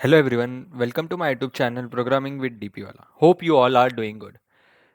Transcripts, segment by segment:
Hello everyone, welcome to my YouTube channel Programming with DPwala. Hope you all are doing good.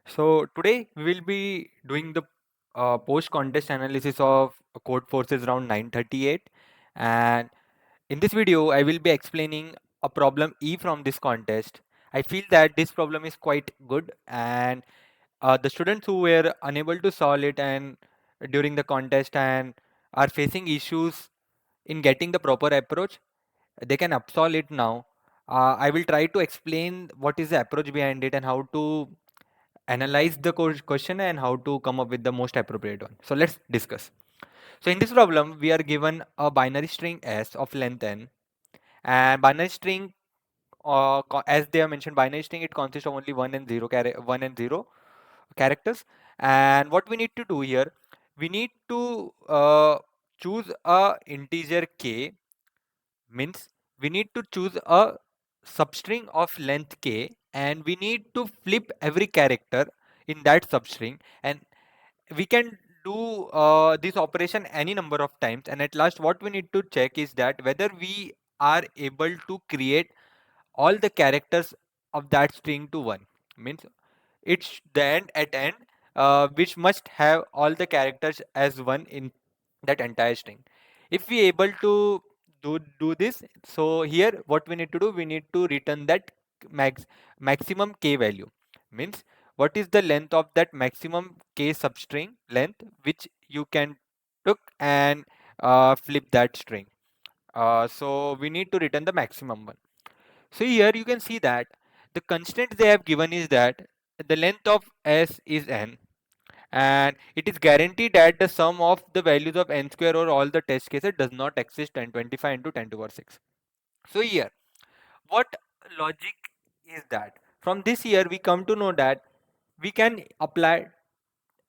So today we will be doing the post contest analysis of Codeforces round 938, and in this video I will be explaining a problem E from this contest. I feel that this problem is quite good, and the students who were unable to solve it and during the contest and are facing issues in getting the proper approach, they can absolve it now. I will try to explain what is the approach behind it and how to analyze the question and how to come up with the most appropriate one. So let's discuss. So in this problem, we are given a binary string s of length n, and binary string, as they have mentioned, binary string it consists of only one and zero characters. And what we need to do here, we need to choose a integer k. Means we need to choose a substring of length k, and we need to flip every character in that substring, and we can do this operation any number of times. And at last what we need to check is that whether we are able to create all the characters of that string to one. Means it's the end which must have all the characters as one in that entire string. If we able to do this, so here what we need to do, we need to return that maximum k value. Means what is the length of that maximum k substring length which you can took and flip that string. So we need to return the maximum one. So here you can see that the constraint they have given is that the length of s is n, and it is guaranteed that the sum of the values of n square or all the test cases does not exist 1025 into 10 to power 6. So here what logic is that? From this here we come to know that we can apply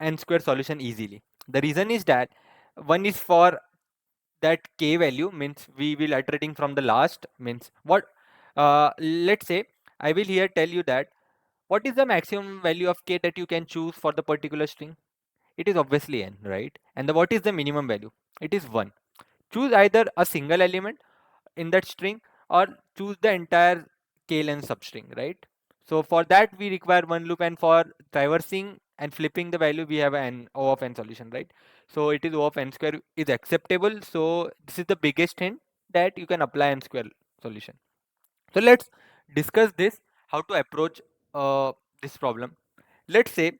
n square solution easily. The reason is that one is for that k value, means we will iterating from the last. Means what, let's say I will here tell you that what is the maximum value of k that you can choose for the particular string. It is obviously n, right? And what is the minimum value? It is 1. Choose either a single element in that string or choose the entire k length substring, right? So for that we require one loop, and for traversing and flipping the value we have an O of n solution, right? So it is O of n square is acceptable. So this is the biggest hint that you can apply n square solution. So let's discuss this, how to approach this problem. Let's say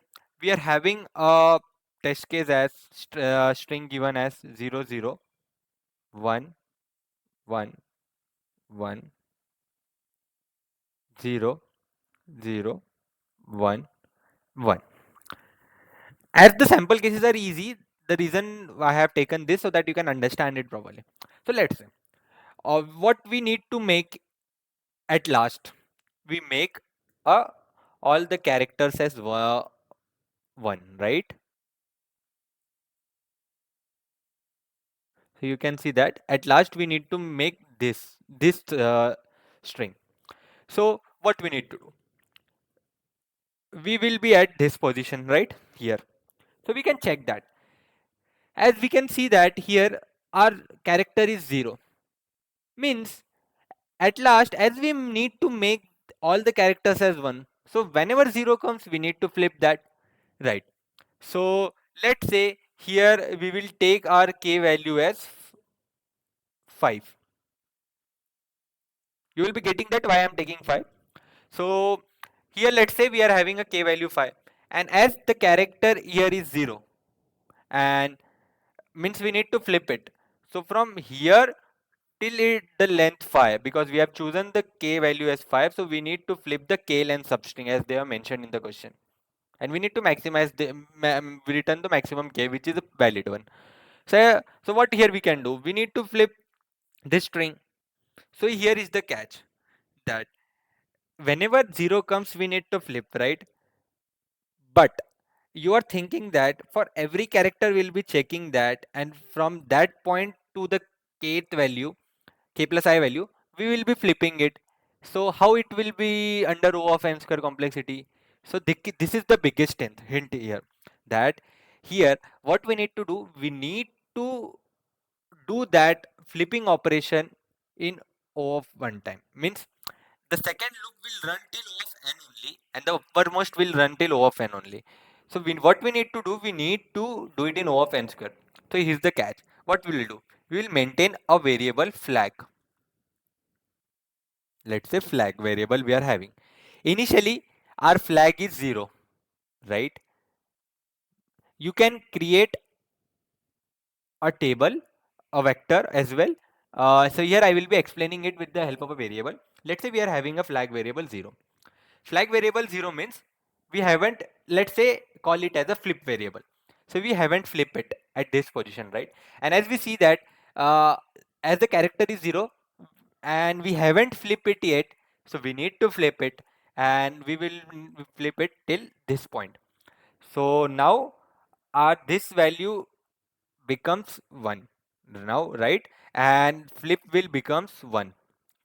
we are having a test case as string given as 0 0 1 1 1 0 0 1 1. As the sample cases are easy, the reason I have taken this so that you can understand it properly. So let's say what we need to make at last, we make a all the characters as one, right? So you can see that at last we need to make this string. So what we need to do, we will be at this position right here. So we can check that. As we can see that here our character is 0. Means at last, as we need to make all the characters as 1, so whenever 0 comes we need to flip that, right? So let's say here we will take our k value as 5. You will be getting that why I'm taking 5. So here let's say we are having a k value 5, and as the character here is 0, and means we need to flip it. So from here till the length 5, because we have chosen the k value as 5, so we need to flip the k length substring as they are mentioned in the question, and we need to maximize the return the maximum k which is a valid one. So what here we can do, we need to flip this string. So here is the catch, that whenever 0 comes we need to flip, right? But you are thinking that for every character we'll be checking that, and from that point to the kth value, k plus I value, we will be flipping it. So how it will be under O of n square complexity? So this is the biggest hint here, that here what we need to do, we need to do that flipping operation in O of one time. Means the second loop will run till O of n only, and the uppermost will run till O of n only. So what we need to do, we need to do it in O of n square. So here's the catch. What we will do? We will maintain a variable flag. Let's say flag variable we are having. Initially, our flag is 0, right? You can create a table, a vector as well. So here I will be explaining it with the help of a variable. Let's say we are having a flag variable 0. Flag variable 0 means we haven't, let's say, call it as a flip variable. So we haven't flipped it at this position, right? And as we see that, uh, as the character is 0 and we haven't flipped it yet, so we need to flip it, and we will flip it till this point. So now our this value becomes 1 now, right? And flip will becomes 1,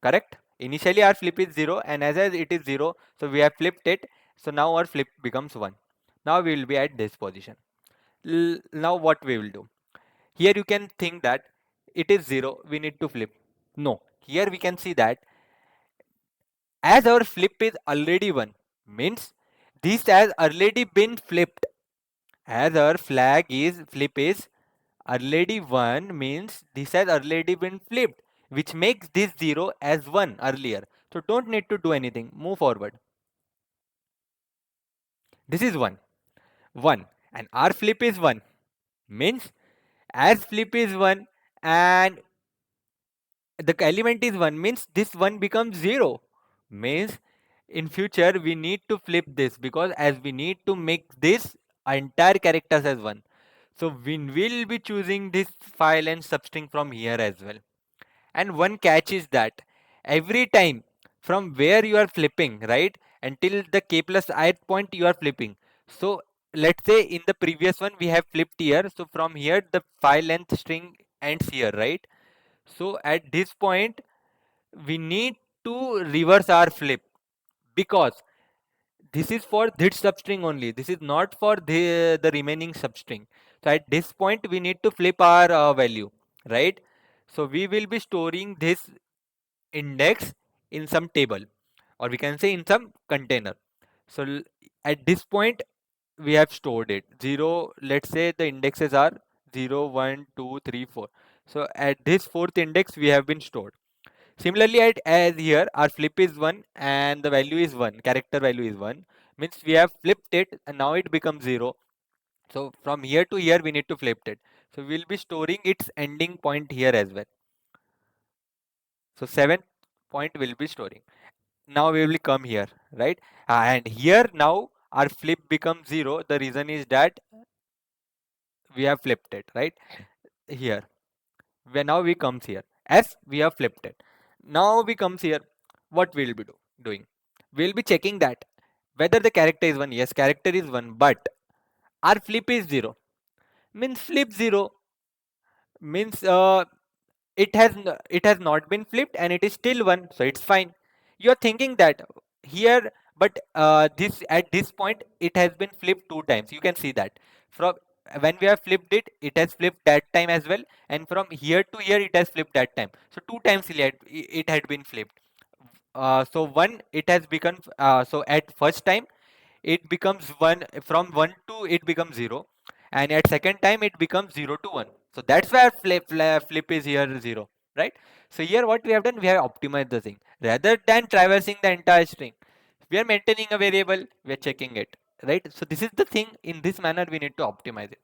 correct? Initially our flip is 0, and as it is 0, so we have flipped it, so now our flip becomes 1. Now we will be at this position. Now what we will do, here you can think that it is 0, we need to flip. No, here we can see that as our flip is already 1, means this has already been flipped. As our flag is flip is already 1, means this has already been flipped, which makes this 0 as 1 earlier. So don't need to do anything, move forward. This is 1, 1, and our flip is 1, means as flip is 1 and the element is 1, means this 1 becomes 0, means in future we need to flip this, because as we need to make this entire characters as 1, so we will be choosing this file and substring from here as well. And one catch is that every time from where you are flipping, right, until the k plus ith point you are flipping. So let's say in the previous one we have flipped here, so from here the file length string ends here, right? So at this point we need to reverse our flip, because this is for this substring only, this is not for the remaining substring. So at this point we need to flip our value, right? So we will be storing this index in some table, or we can say in some container. So at this point we have stored it 0, let's say the indexes are 0 1 2 3 4. So at this fourth index we have been stored. Similarly, as here our flip is 1 and the value is 1, character value is 1, means we have flipped it and now it becomes 0. So from here to here we need to flip it. So we'll be storing its ending point here as well. So seventh point will be storing. Now we will come here, right? And here now our flip becomes 0. The reason is that we have flipped it, right? Here. Where now we comes here as we have flipped it. Now we comes here. What we'll be doing? We'll be checking that whether the character is 1. Yes, character is 1, but our flip is 0. Means flip 0 means it has not been flipped and it is still 1, so it's fine. You're thinking that here, but this at this point it has been flipped 2 times. You can see that from when we have flipped it, it has flipped that time as well, and from here to here it has flipped that time. So 2 times it had been flipped. So one it has become, so at first time it becomes 1, from 1 to it becomes 0, and at second time it becomes 0 to 1. So that's where flip is here 0, right? So here what we have done, we have optimized the thing rather than traversing the entire string. We are maintaining a variable, we are checking it, right? So this is the thing, in this manner we need to optimize it.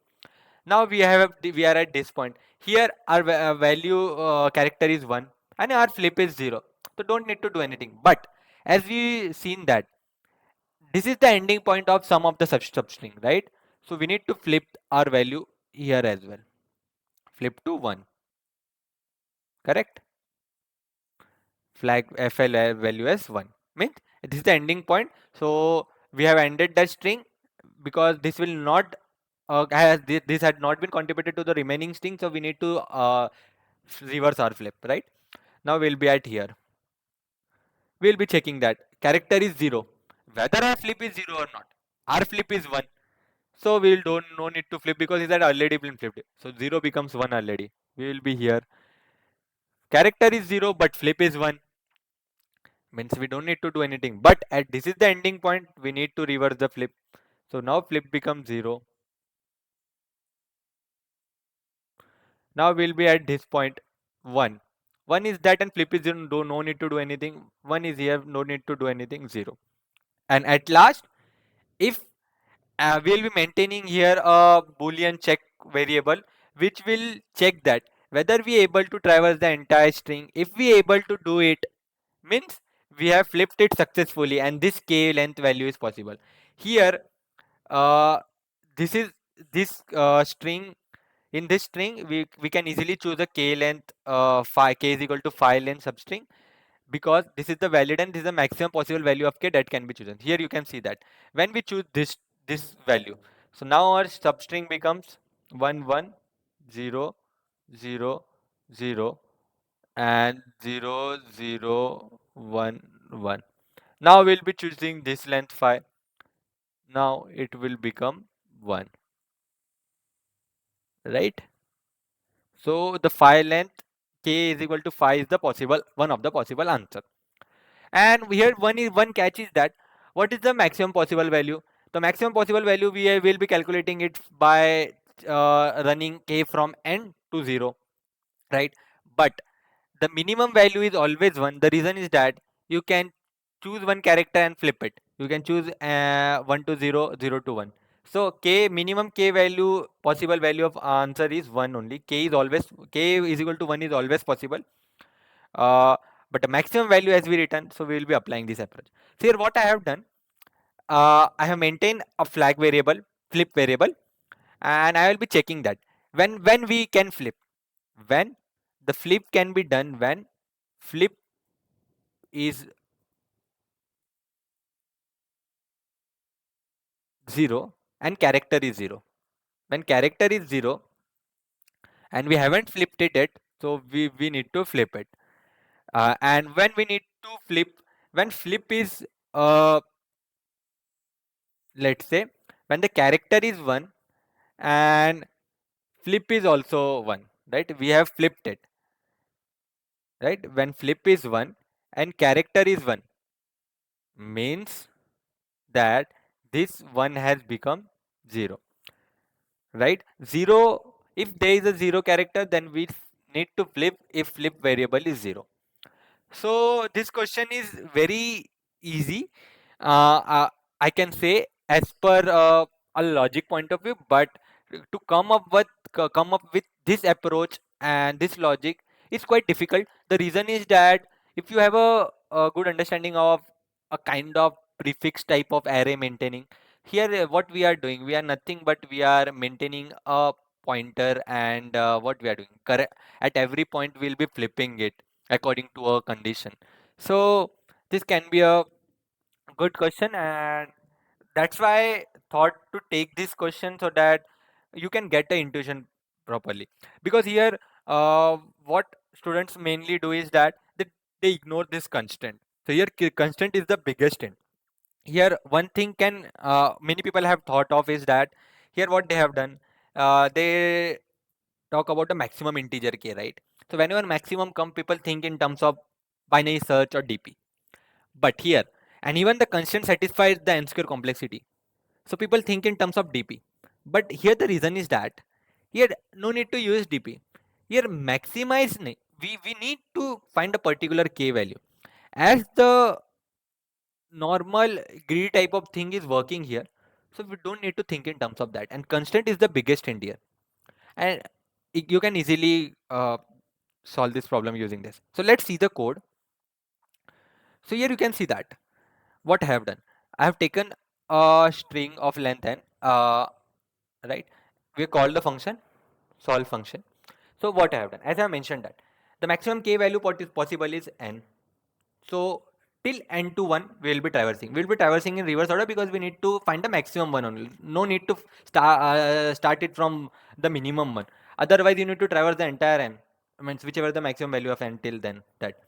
Now we are at this point. Here our value character is 1 and our flip is 0, so don't need to do anything. But as we seen that this is the ending point of some of the substring, right? So we need to flip our value here as well. Flip to 1, correct? Flag FL value as 1. Means this is the ending point. So we have ended that string, because this will not, this had not been contributed to the remaining string. So we need to reverse our flip, right? Now we'll be at here. We'll be checking that character is 0. Whether our flip is 0 or not. Our flip is 1. So we'll don't no need to flip, because it had already been flipped. So 0 becomes 1 already. We will be here. Character is 0, but flip is 1. Means we don't need to do anything. But at this is the ending point, we need to reverse the flip. So now flip becomes 0. Now we'll be at this point 1. 1 is that and flip is 0, no need to do anything. 1 is here, no need to do anything, 0. And at last, if we'll be maintaining here a boolean check variable which will check that whether we able to traverse the entire string. If we able to do it, means we have flipped it successfully and this k length value is possible. Here uh, this is this string. In this string we can easily choose a k length, k is equal to 5 length substring, because this is the valid and this is the maximum possible value of k that can be chosen. Here you can see that when we choose this value, so now our substring becomes 1 1 0 0 0 and 0 0 1 1. Now we'll be choosing this length 5. Now it will become 1, right? So the 5 length k is equal to 5 is the possible one of the possible answer. And here one catch is that what is the maximum possible value? The maximum possible value will be calculating it by running k from n to 0, right? But the minimum value is always 1. The reason is that you can choose one character and flip it. You can choose 1 to 0, 0 to 1. So k minimum k value possible value of answer is 1 only. K is equal to 1 is always possible. Uh, but the maximum value as we return, so we will be applying this approach. So here what I have done, I have maintained a flag variable, flip variable, and I will be checking that when we can flip, when the flip can be done when flip is 0 and character is 0. When character is 0 and we haven't flipped it yet, so we need to flip it. And when we need to flip, when flip is let's say when the character is 1 and flip is also 1, right? We have flipped it, right? When flip is 1 and character is 1, means that this 1 has become 0, right? 0, if there is a 0 character, then we need to flip if flip variable is 0. So this question is very easy. Uh, uh, I can say as per a logic point of view, but to come up with this approach and this logic is quite difficult. The reason is that if you have a good understanding of a kind of prefix type of array maintaining, here what we are doing, we are nothing but we are maintaining a pointer, and what we are doing, correct, at every point we'll be flipping it according to a condition. So this can be a good question, and that's why I thought to take this question so that you can get the intuition properly. Because here what students mainly do is that they ignore this constant. So here constant is the biggest hint. Here one thing can many people have thought of is that here what they have done, they talk about the maximum integer k, right? So whenever maximum come, people think in terms of binary search or DP. But here, and even the constant satisfies the n square complexity. So people think in terms of DP. But here the reason is that here no need to use DP. Here maximize we need to find a particular k value. As the normal greedy type of thing is working here, so we don't need to think in terms of that. And constant is the biggest hint here. And you can easily solve this problem using this. So let's see the code. So here you can see that what I have done. I have taken a string of length n, right? We call the function solve function. So what I have done, as I mentioned that the maximum k value possible is n. So till n to 1 we will be traversing. We will be traversing in reverse order because we need to find the maximum one only. No need to start it from the minimum one. Otherwise you need to traverse the entire n. Means whichever the maximum value of n till then that.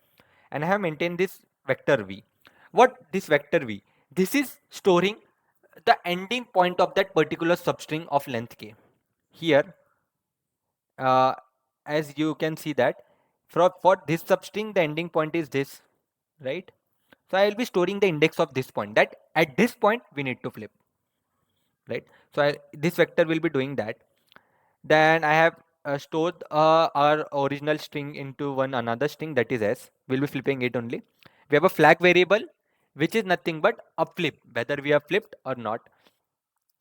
And I have maintained this vector v. What this vector v? This is storing the ending point of that particular substring of length k. Here, uh, as you can see that For this substring, the ending point is this, right? So I will be storing the index of this point, that at this point we need to flip, right? So this vector will be doing that. Then I have stored our original string into one another string, that is s. We'll be flipping it only. We have a flag variable, which is nothing but a flip, whether we have flipped or not,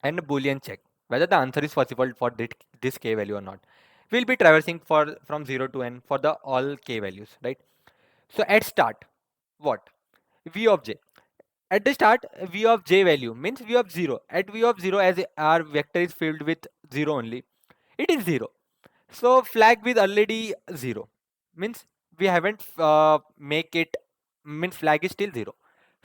and a boolean check whether the answer is possible for this k value or not. We'll be traversing for from 0 to n for the all k values, right? So at start, what? V of j. At the start, v of j value means v of 0. At v of 0, as our vector is filled with 0 only, it is 0. So flag with already 0 means we haven't make it, means flag is still 0.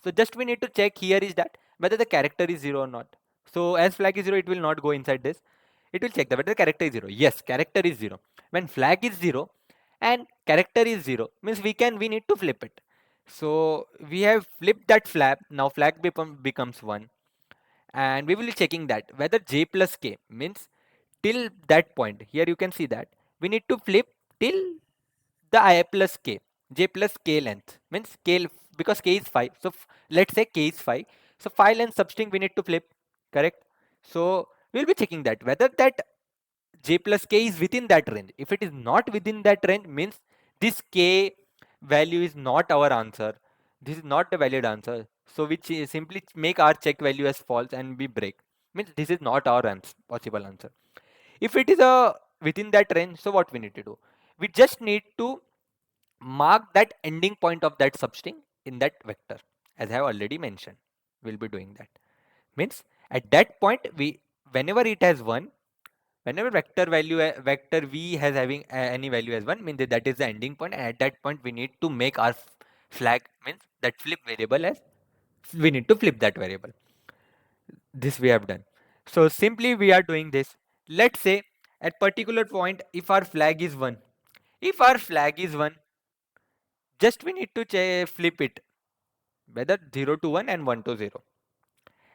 So just we need to check here is that whether the character is 0 or not. So as flag is 0, it will not go inside this. It will check that whether the character is 0. Yes, character is 0. When flag is 0 and character is 0 means we need to flip it. So we have flipped that flag. Now flag becomes 1, and we will be checking that whether j plus k means till that point. Here you can see that we need to flip till the I plus k, j plus k length means k, because k is 5. So let's say k is 5. So 5 length substring we need to flip, correct? So we'll be checking that whether that j plus k is within that range. If it is not within that range, means this k value is not our answer. This is not the valid answer. So we simply make our check value as false and we break. Means this is not our possible answer. If it is a within that range, so what we need to do? We just need to mark that ending point of that substring in that vector, as I have already mentioned. We'll be doing that. Means at that point, whenever it has 1, whenever vector v has having any value as 1, means that is the ending point, and at that point we need to make our flag, means that flip variable, as we need to flip that variable. This we have done. So simply we are doing this. Let's say at particular point, if our flag is 1, if our flag is 1, just we need to flip it, whether 0 to 1 and 1 to 0.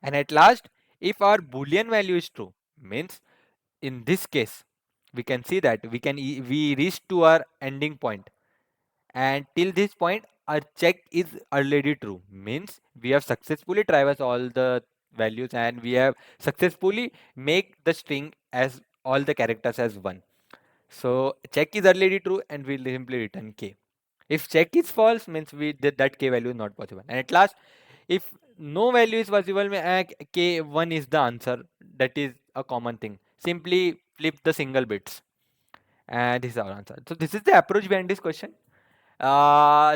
And at last, if our boolean value is true, means in this case we can see that we reach to our ending point, and till this point our check is already true, means we have successfully traversed all the values and we have successfully make the string as all the characters as 1. So check is already true and we'll simply return k. If check is false, means we did that k value is not possible. And at last, if no value is possible, k1 is the answer. That is a common thing. Simply flip the single bits, and this is our answer. So this is the approach behind this question.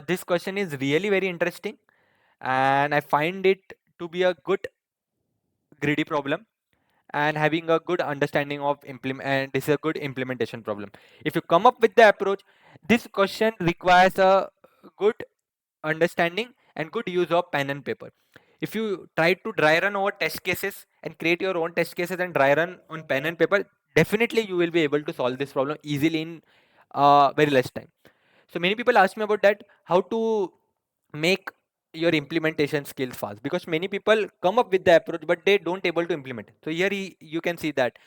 This question is really very interesting, and I find it to be a good greedy problem, and having a good understanding of implement, and this is a good implementation problem. If you come up with the approach, this question requires a good understanding and good use of pen and paper. If you try to dry run over test cases and create your own test cases and dry run on pen and paper, definitely you will be able to solve this problem easily in very less time. So many people ask me about that, how to make your implementation skills fast, because many people come up with the approach but they don't able to implement. So here you can see that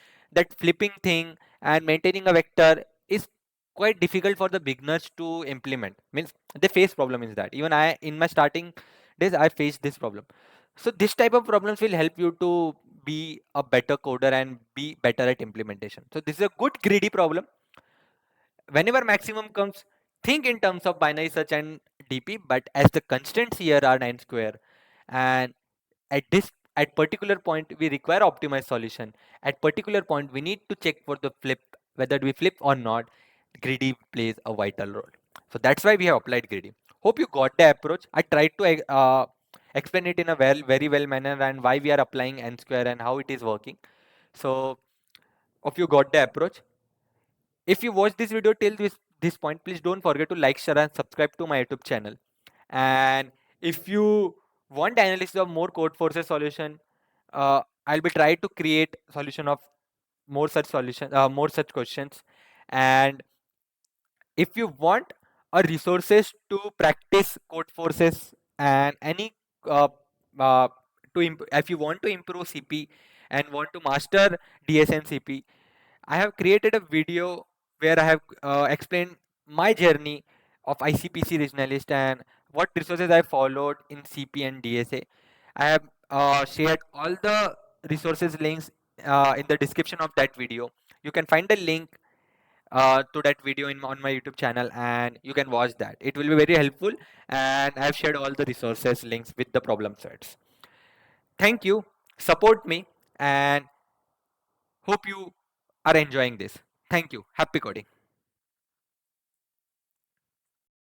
flipping thing and maintaining a vector is quite difficult for the beginners to implement. Means they face problem is that even I in my starting days I faced this problem. So this type of problems will help you to be a better coder and be better at implementation. So this is a good greedy problem. Whenever maximum comes, think in terms of binary search and DP, but as the constants here are 9 square, and at particular point we require optimized solution. At particular point we need to check for the flip, whether we flip or not. Greedy plays a vital role. So that's why we have applied greedy. Hope you got the approach. I tried to explain it in a very well manner, and why we are applying n square and how it is working. So hope you got the approach. If you watch this video till this point, please don't forget to like, share, and subscribe to my YouTube channel. And if you want analysis of more Codeforces solution, I'll be trying to create solution of more such questions. And if you want a resources to practice Codeforces and any uh, uh, if you want to improve CP and want to master DS and CP, I have created a video where I have explained my journey of ICPC regionalist and what resources I followed in CP and DSA. I have shared all the resources links in the description of that video. You can find the link to that video on my YouTube channel and you can watch that. It will be very helpful and I have shared all the resources links with the problem sets. Thank you, support me and hope you are enjoying this. Thank you. Happy coding.